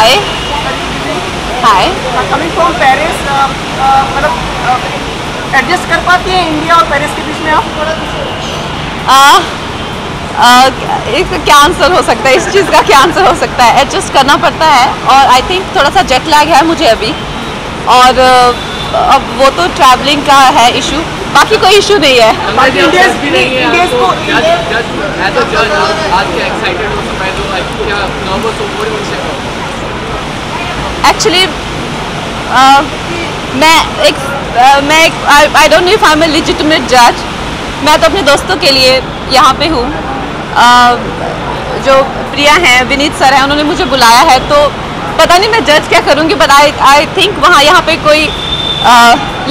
Hi hi. Coming from Paris, मतलब adjust कर पाती हैं इंडिया और पेरिस के बीच में आप? इसका क्या आंसर हो सकता है, इस चीज़ का क्या आंसर हो सकता है? एडजस्ट करना पड़ता है और आई थिंक थोड़ा सा जेट लैग है मुझे अभी, और अब वो तो ट्रैवलिंग का है इशू, बाकी कोई इशू नहीं है। एक्चुअली मैं I don't know if I am a legitimate जज। मैं तो अपने दोस्तों के लिए यहाँ पे हूँ। जो प्रिया हैं, विनीत सर हैं, उन्होंने मुझे बुलाया है, तो पता नहीं मैं जज क्या करूँगी, बट आई थिंक वहाँ यहाँ पे कोई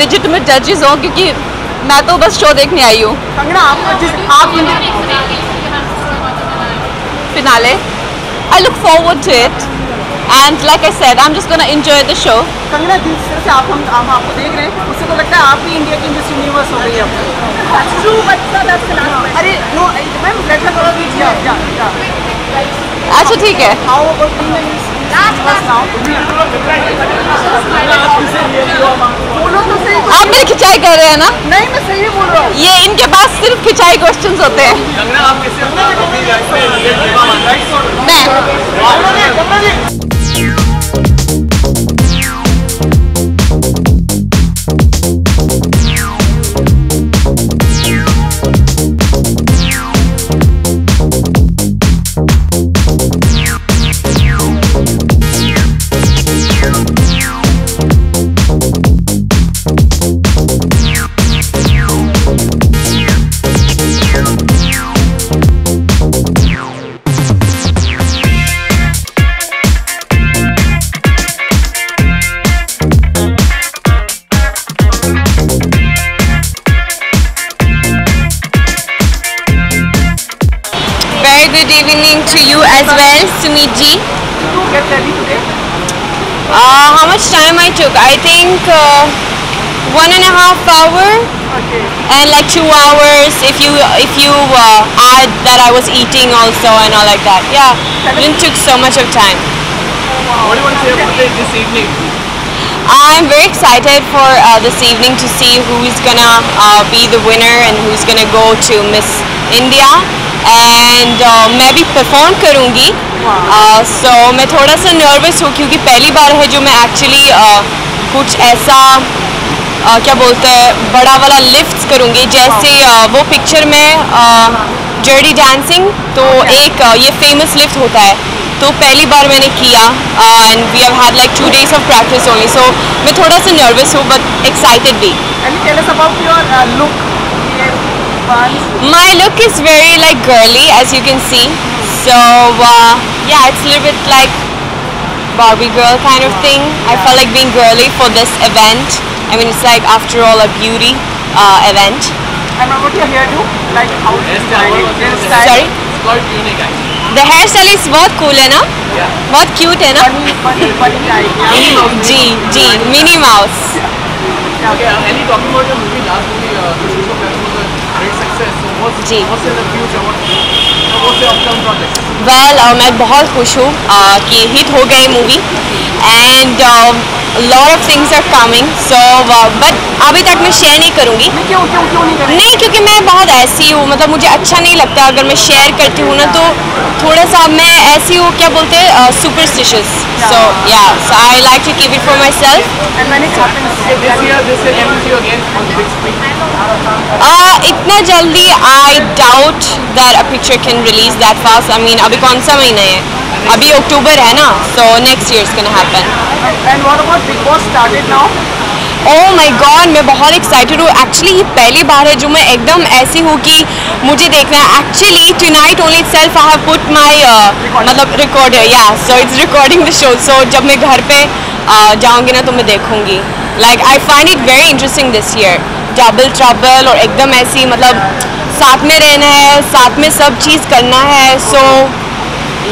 लेजिटिमेट जजेस हो, क्योंकि मैं तो बस शो देखने आई हूँ। Finale, I look forward to it and like I said I am just gonna enjoy the show. Kangana, जिस तरह से हम आपको देख रहे हैं, उससे तो लगता है आप भी इंडिया की मिस यूनिवर्स हो गई है। अरे नो मैम, लेट मी थोड़ा बीच या अच्छा ठीक है। How about being in now? आप मेरी खिंचाई कर रहे हैं ना? नहीं, मैं सही बोल रहा हूँ। ये इनके पास सिर्फ खिंचाई क्वेश्चंस होते हैं। मैं good evening to you as well, Sumit ji. Get ready today. How much time I took? I think 1.5 hours. Okay. And like 2 hours if you add that I was eating also and all like that. Yeah, didn't took so much of time. What do you want to say about this evening? I'm very excited for this evening to see who is gonna be the winner and who's gonna go to Miss India. And मैं भी perform करूँगी, so मैं थोड़ा सा nervous हूँ क्योंकि पहली बार है जो मैं एक्चुअली कुछ ऐसा क्या बोलते हैं बड़ा वाला लिफ्ट्स करूँगी, जैसे वो पिक्चर में जर्डी डांसिंग, तो एक ये फेमस लिफ्ट होता है, तो पहली बार मैंने किया and we have had like 2 days of practice only, so मैं थोड़ा सा नर्वस हूँ बट एक्साइटेड भी। And tell us about your look. My look is very like girly, as you can see. So yeah, it's a little bit like Barbie girl kind of thing. I felt like being girly for this event. I mean, it's like after all a beauty event. And what your hairdo? Like how Sorry? It's quite unique actually. The hairstyle is बहुत cool है ना? Yeah. बहुत cute है ना? funny type. Ji ji, Minnie Mouse. Okay, any talking about your movie, last movie, Kushi was a great success. So what's in the future? What's your upcoming projects? Well, मैं बहुत खुश हूँ कि hit हो गई movie and lot of things are coming. So but अभी तक मैं शेयर नहीं करूँगी। क्यों नहीं करेंगे? नहीं, क्योंकि मैं बहुत ऐसी हूँ, मतलब मुझे अच्छा नहीं लगता अगर मैं शेयर करती हूँ ना, तो थोड़ा सा मैं ऐसी हूँ क्या बोलते हैं superstitious. So yeah, so I like to keep it for myself. And when it happens This year, can we see you again on the big screen? इतना जल्दी I doubt that a picture can release that fast. I mean, अभी कौन सा महीना है? अभी अक्टूबर है ना, so next year it's gonna happen. And what about Big Boss started now? Oh my God, मैं बहुत एक्साइटेड हूँ। एक्चुअली ये पहली बार है जो मैं एकदम ऐसी हूँ कि मुझे देखना है। Actually tonight only itself I have put my मतलब recorder, yeah, so it's recording the show. So जब मैं घर पे जाऊँगी ना तो मैं देखूँगी। Like I find it very interesting this year. Double trouble और एकदम ऐसी मतलब साथ में रहना है, साथ में सब चीज़ करना है, so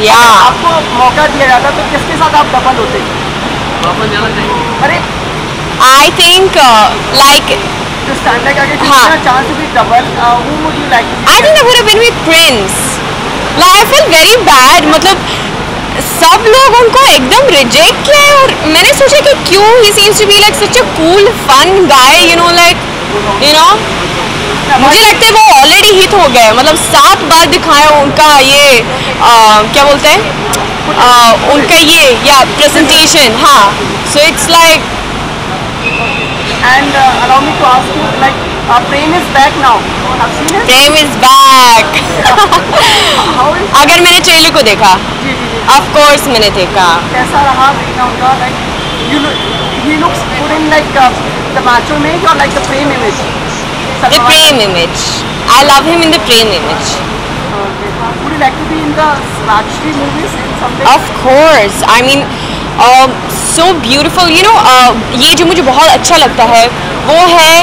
yeah. आपको मौका दिया जाता तो किसके साथ आप डबल होते? वापस जाना चाहिए। अरे I think like to stand like अगर हाँ. chance to be double, who would you like to be? I think I would have been with Prince. Like I felt very bad. मतलब सब लोग उनको एकदम रिजेक्ट किया है और मैंने सोचा कि क्यों, he seems to be like such a cool fun guy, you know मुझे लगता है वो ऑलरेडी हिट हो गए, मतलब 7 बार दिखाया उनका ये क्या बोलते हैं उनका ये या प्रेजेंटेशन, हाँ, so it's like And allow me to ask you, like, Prem is back now. Have seen it? Prem is back. How is? अगर मैंने ट्रेलर को देखा, जी जी जी। ऑफ कोर्स मैंने देखा। कैसा रहा देखना उनका? Like, he looks good in like the macho image or like the Prem image? The Prem image. I love him in the Prem image. Okay. Would you like to be in the Rajshri movies in some way? Of course. I mean, so beautiful. ये जो मुझे बहुत अच्छा लगता है वो है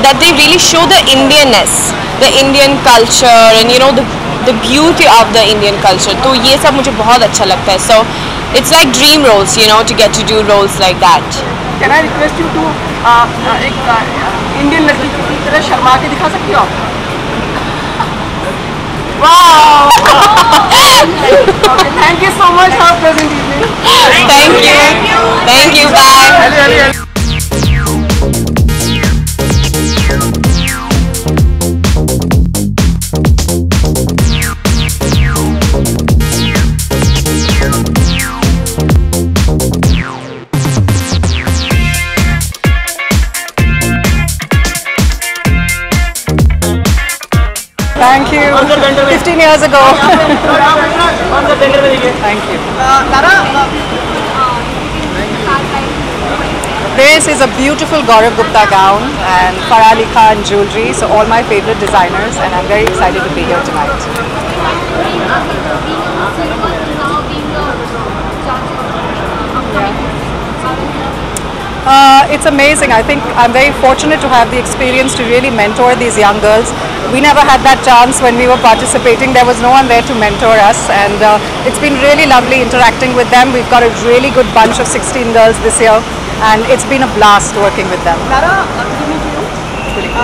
that they really show the Indianness, the Indian culture, and the beauty of the Indian culture. तो ये सब मुझे बहुत अच्छा लगता है. So it's like dream roles, to get to do roles like that. Can I request you to एक Indian लड़की की तरह शर्मा के दिखा सकती हो आप? Wow! Okay, thank you so much for present evening. Thank you. Bye. Thank you. 15 years ago. Thank you. This is a beautiful Gaurav Gupta gown and Farah Ali Khan jewelry. So all my favorite designers, and I'm very excited to be here tonight. It's amazing. I think I'm very fortunate to have the experience to really mentor these young girls. We never had that chance when we were participating. There was no one there to mentor us, and it's been really lovely interacting with them. We've got a really good bunch of 16 girls this year, and it's been a blast working with them. Lara, good evening to you.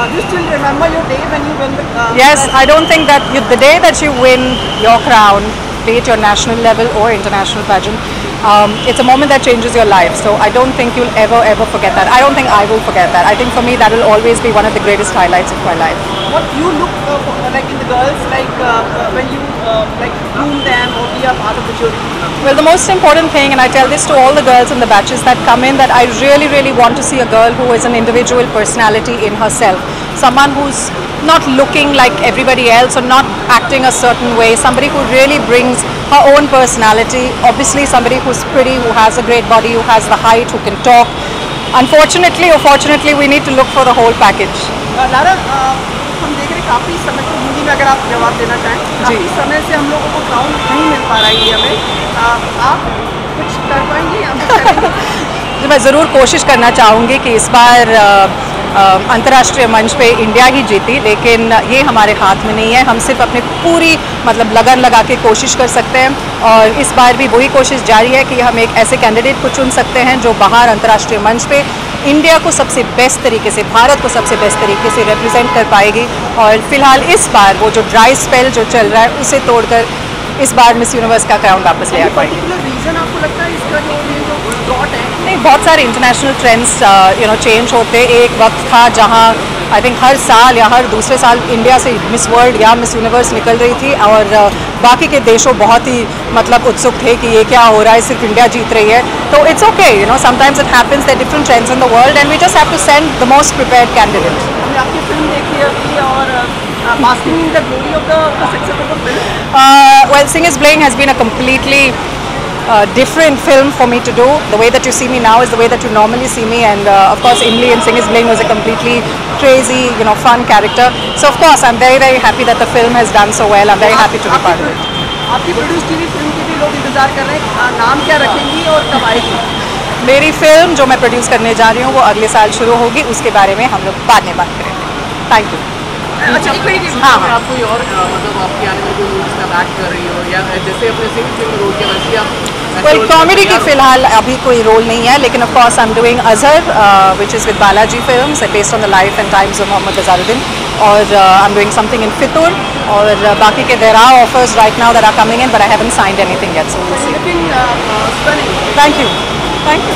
Do you still remember your day when you win the Yes, I don't think that the day that you win your crown, be it your national level or international pageant, it's a moment that changes your life. So I don't think you'll ever forget that. I don't think I will forget that. I think for me that will always be one of the greatest highlights of my life. What you look like in the girls, like when you like groom them or be a part of the jury? Well, the most important thing, and I tell this to all the girls in the batches that come in, that I really want to see a girl who is an individual personality in herself. Someone who's not looking like everybody else or not acting a certain way. Somebody who really brings her own personality. Obviously somebody who's pretty, who has a great body, who has the height, who can talk. Unfortunately or fortunately, we need to look for the whole package. Lara, हम देख रहे काफ़ी समय से हिंदी में अगर आप जवाब देना चाहें, काफ़ी समय से हम लोगों को क्राउन नहीं मिल पा रहा है इंडिया में, आप कुछ कर पाएंगे? मैं ज़रूर कोशिश करना चाहूँगी कि इस बार अंतर्राष्ट्रीय मंच पे इंडिया ही जीती, लेकिन ये हमारे हाथ में नहीं है. हम सिर्फ अपनी पूरी लगन लगा के कोशिश कर सकते हैं, और इस बार भी वही कोशिश जारी है कि हम एक ऐसे कैंडिडेट को चुन सकते हैं जो बाहर अंतर्राष्ट्रीय मंच पे इंडिया को सबसे बेस्ट तरीके से, भारत को सबसे बेस्ट तरीके से रिप्रेजेंट कर पाएगी. और फिलहाल इस बार वो जो ड्राई स्पेल जो चल रहा है उसे तोड़कर इस बार मिस यूनिवर्स का क्राउन वापस ले आ पाएगी. रीज़न आपको लगता है इसका जो डॉट है? नहीं, बहुत सारे इंटरनेशनल ट्रेंड्स चेंज होते. एक वक्त था जहाँ आई थिंक हर साल या हर दूसरे साल इंडिया से मिस वर्ल्ड या मिस यूनिवर्स निकल रही थी, और बाकी के देशों बहुत ही उत्सुक थे कि ये क्या हो रहा है, सिर्फ इंडिया जीत रही है. तो it's okay, sometimes it happens, there different trends in the world and we just have to send the most prepared candidate. हमने आपकी फिल्म देखी है और basking in the glory of the success of the film. Well, Sing is Bling has been a completely different film for me to do. The way that you see me now is the way that you normally see me, and of course Imli in Sing is Bling was a completely crazy, fun character. So of course I'm very happy that the film has done so well. I'm very happy to be part of it. आपकी produce TV film के भी लोग इंतजार कर रहे हैं, नाम क्या रखेंगी और कब आएगी? मेरी फिल्म जो मैं प्रोड्यूस करने जा रही हूँ वो अगले साल शुरू होगी, उसके बारे में हम लोग बाद में बात करेंगे. Thank you. अच्छा, आप कोई और आपकी आने वाली कोई मूवीज में एक्ट कर रही हो, या जैसे अपने सिंग फिल्म रोल किया वैसे आप Well, कॉमेडी की फिलहाल अभी कोई रोल नहीं है, लेकिन of course I am doing Azhar which is with Balaji Films based on the life and times of Mohammad Azharuddin, और I am doing something in Fitoor, और बाकी के there are offers right now that are coming in, but I haven't signed anything yet, so we'll see. Thank you. Thank you.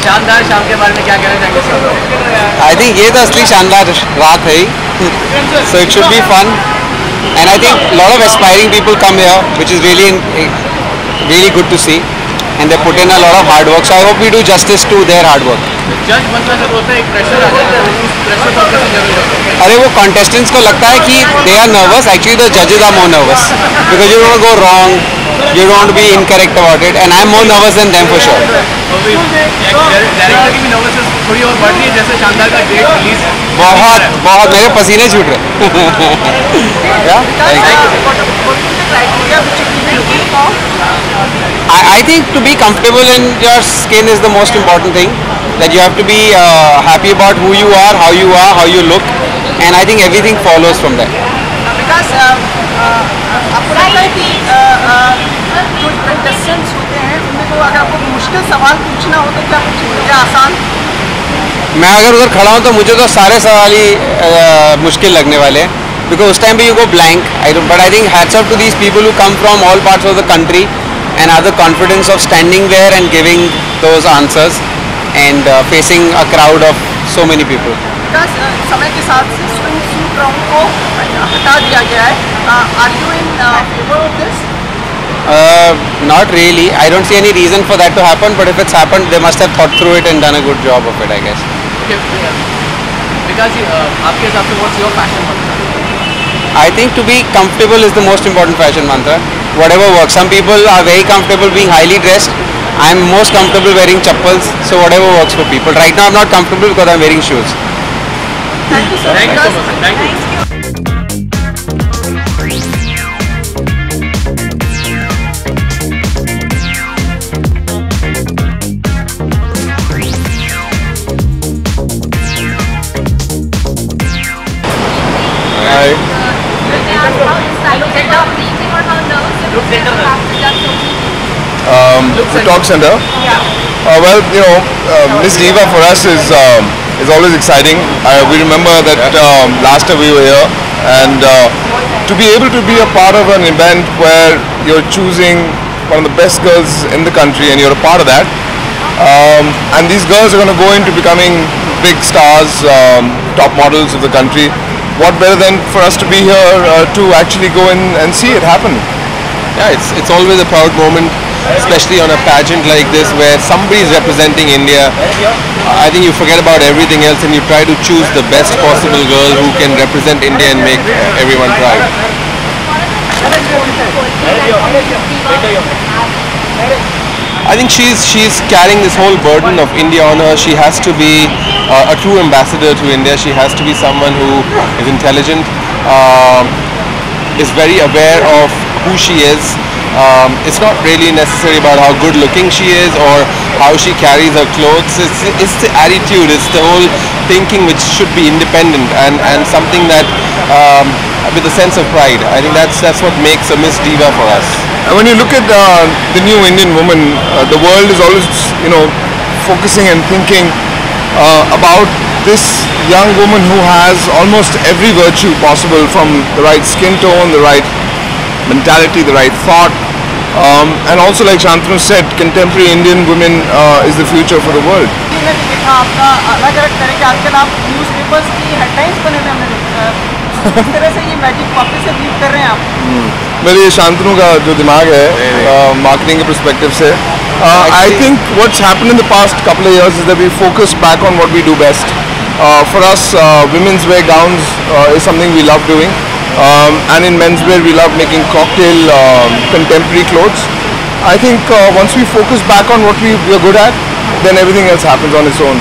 शानदार शाम के बारे में क्या कहना चाहेंगे सर? आई थिंक ये तो असली शानदार रात है, so it should be fun, and I think a lot of aspiring people come here, which is really good to see, and they put in a lot of hard work. So I hope we do justice to their hard work. जज बनना जब होता है एक pressure आ जाता है, उस pressure को कैसे जज होता है? अरे वो contestants को लगता है कि they are nervous. Actually the judges are more nervous because you don't want to go wrong, you don't want to be incorrect about it, and I'm more nervous than them for sure. Director की भी nervousness थोड़ी और बढ़ रही है जैसे शानदार का डेट रिलीज बहुत मेरे पसीने छूट रहे I think to be comfortable in your skin is the most important thing, that you have to be happy about who you are, how you look, and I think everything follows from that. Because आपको लगता है कि जो contestants होते हैं उनको अगर आपको मुश्किल सवाल पूछना हो तो क्या पूछेंगे, क्या आसान? मैं अगर उधर खड़ा हूँ तो मुझे तो सारे सवाल ही मुश्किल लगने वाले हैं, because उस टाइम पे you go blank. But I think hats off to these people who come from all parts of the country and have the confidence of standing there and giving those answers and facing a crowd of so many people. Because समय के साथ swing suit round को हटा दिया गया है. Are you in favor of this? Not really. I don't see any reason for that to happen. But if it's happened, they must have thought through it and done a good job of it, I guess. Okay, because आपके हिसाब से what's your fashion mantra? I think to be comfortable is the most important fashion mantra. Whatever works. Some people are very comfortable being highly dressed. I'm most comfortable wearing chappals. So whatever works for people. Right now I'm not comfortable because I'm wearing shoes. Thank you so much. Thank you. Talk Center. Well, you know, Miss Diva for us is always exciting. We remember that last time we were here, and to be able to be a part of an event where you're choosing one of the best girls in the country and you're a part of that, and these girls are going to go into becoming big stars, top models of the country. What better than for us to be here to actually go in and see it happen? Yeah, it's always a proud moment, especially on a pageant like this where somebody is representing India. I think you forget about everything else and you try to choose the best possible girl who can represent India and make everyone proud. I think she's carrying this whole burden of India on her. She has to be a true ambassador to India. She has to be someone who is intelligent, is very aware of who she is. It's not really necessary about how good looking she is or how she carries her clothes. It's the attitude, it's the whole thinking which should be independent and something that with a sense of pride. I think that's what makes a Miss Diva for us. And when you look at the new Indian woman, the world is always, you know, focusing and thinking about this young woman who has almost every virtue possible, from the right skin tone, the right mentality, the right thought, and also, like Shantanu said, contemporary Indian women is the future for the world. देखा आपका अलग अलग तरह के आजकल आप newspapers की headlines बने हुए हमने इस तरह से ये मैजिक वापस से लीड कर रहे हैं आप. मेरे शांतनु का जो दिमाग है मार्केटिंग के पर्सपेक्टिव से, I think what's happened in the past couple of years is that we focus back on what we do best. For us, women's wear gowns is something we love doing, and in men's wear we love making cocktail contemporary clothes. I think once we focus back on what we are good at, then everything else happens on its own.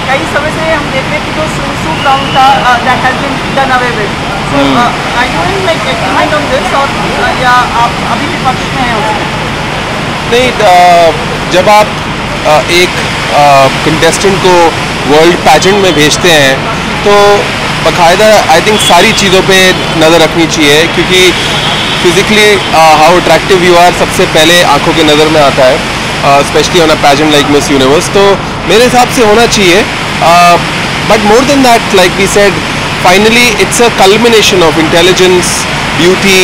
कई समय से हम देख रहे हैं कि जो suit gown था that has been done away with. So are you in like agreement on this or या आप अभी भी पक्ष में हैं उसमें? नहीं, जब आप एक कंटेस्टेंट को वर्ल्ड पैजेंट में भेजते हैं तो बाकायदा आई थिंक सारी चीज़ों पे नज़र रखनी चाहिए, क्योंकि physically how attractive you are सबसे पहले आंखों की नज़र में आता है, specially on a pageant like Miss Universe. तो मेरे हिसाब से होना चाहिए, but more than that, like we said, finally it's a culmination of intelligence, beauty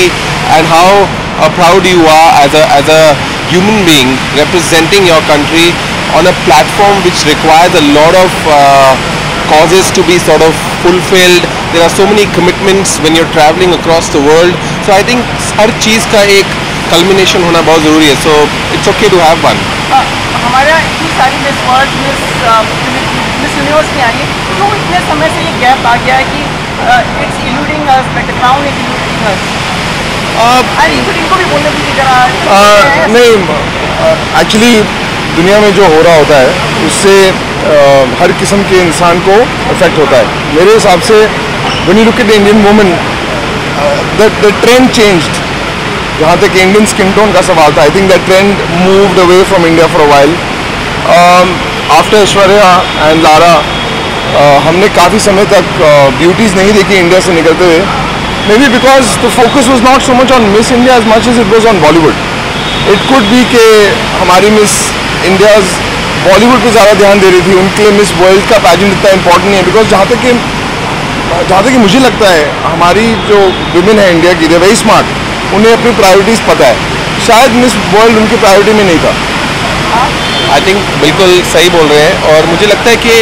and how proud you are as a human being representing your country on a platform which requires a lot of causes to be sort of fulfilled. There are so many commitments when you're traveling across the world. So I think हर चीज़ का एक culmination होना बहुत ज़रूरी है. So it's okay to have one. हमारे यहाँ इतनी सारी मिस वर्ल्ड मिस यूनिवर्स में आई है, क्यों इतने समय से ये गैप आ गया है कि it's eluding us, like the crown is eluding us. इनको भी बोलने की जगह नहीं, एक्चुअली दुनिया में जो हो रहा होता है उससे हर किस्म के इंसान को इफेक्ट होता है. मेरे हिसाब से when you look at the Indian woman, the trend changed. जहाँ तक इंडियन स्किन टोन का सवाल था, आई think that trend moved away from India for a while. After Aishwarya and Lara हमने काफ़ी समय तक ब्यूटीज़ नहीं देखी इंडिया से निकलते हुए. Maybe because the focus was not so much on Miss India as much as it was on Bollywood. It could be कि हमारी Miss India's Bollywood पे ज़्यादा ध्यान दे रही थी, उनके लिए Miss World का pageant इतना important नहीं है. Because जहाँ तक कि मुझे लगता है हमारी जो women है इंडिया की, they're very smart. उन्हें अपनी priorities पता है. शायद Miss World उनकी priority में नहीं था. आई थिंक बिल्कुल सही बोल रहे हैं, और मुझे लगता है कि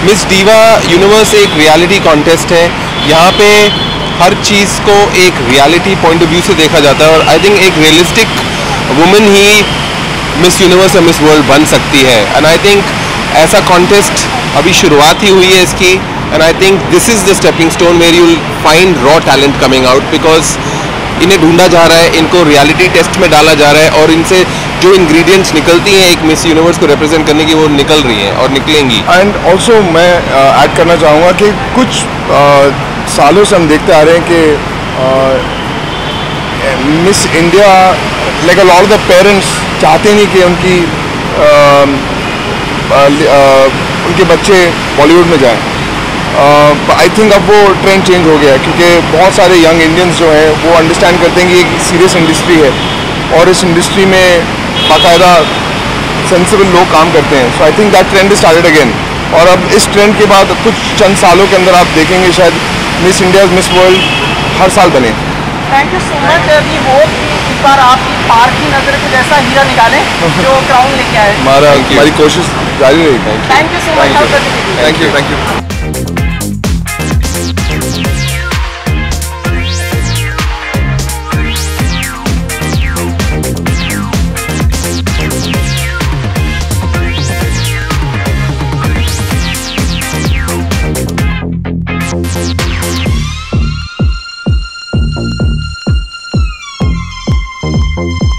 मिस डीवा यूनिवर्स एक रियलिटी कॉन्टेस्ट है. यहाँ पे हर चीज़ को एक रियलिटी पॉइंट ऑफ व्यू से देखा जाता है, और आई थिंक एक रियलिस्टिक वुमेन ही मिस यूनिवर्स या मिस वर्ल्ड बन सकती है। एंड आई थिंक ऐसा कॉन्टेस्ट अभी शुरुआत ही हुई है इसकी, and I think this is the stepping stone where you will find raw talent coming out, because इन्हें ढूंढा जा रहा है, इनको रियलिटी टेस्ट में डाला जा रहा है, और इनसे जो इंग्रेडिएंट्स निकलती हैं एक मिस यूनिवर्स को रिप्रेजेंट करने की, वो निकल रही हैं और निकलेंगी। एंड ऑल्सो मैं ऐड करना चाहूँगा कि कुछ सालों से हम देखते आ रहे हैं कि miss India like a lot of the parents चाहते नहीं कि उनके बच्चे बॉलीवुड में जाएं। आई थिंक अब वो ट्रेंड चेंज हो गया है, क्योंकि बहुत सारे यंग इंडियंस जो हैं वो अंडरस्टैंड करते हैं कि एक सीरियस इंडस्ट्री है और इस इंडस्ट्री में बाकायदा सेंसिबल लोग काम करते हैं। So I think that trend is started again, और अब इस ट्रेंड के बाद कुछ चंद सालों के अंदर आप देखेंगे शायद मिस इंडिया मिस वर्ल्ड हर साल बने। Thank you so much. We hope कि इस बार आपकी पार की नज़र कुछ ऐसा हीरा निकालें जो क्राउन लेके आए। हमारी कोशिश जारी रहेगी। Thank you so much. Thank you. Thank you.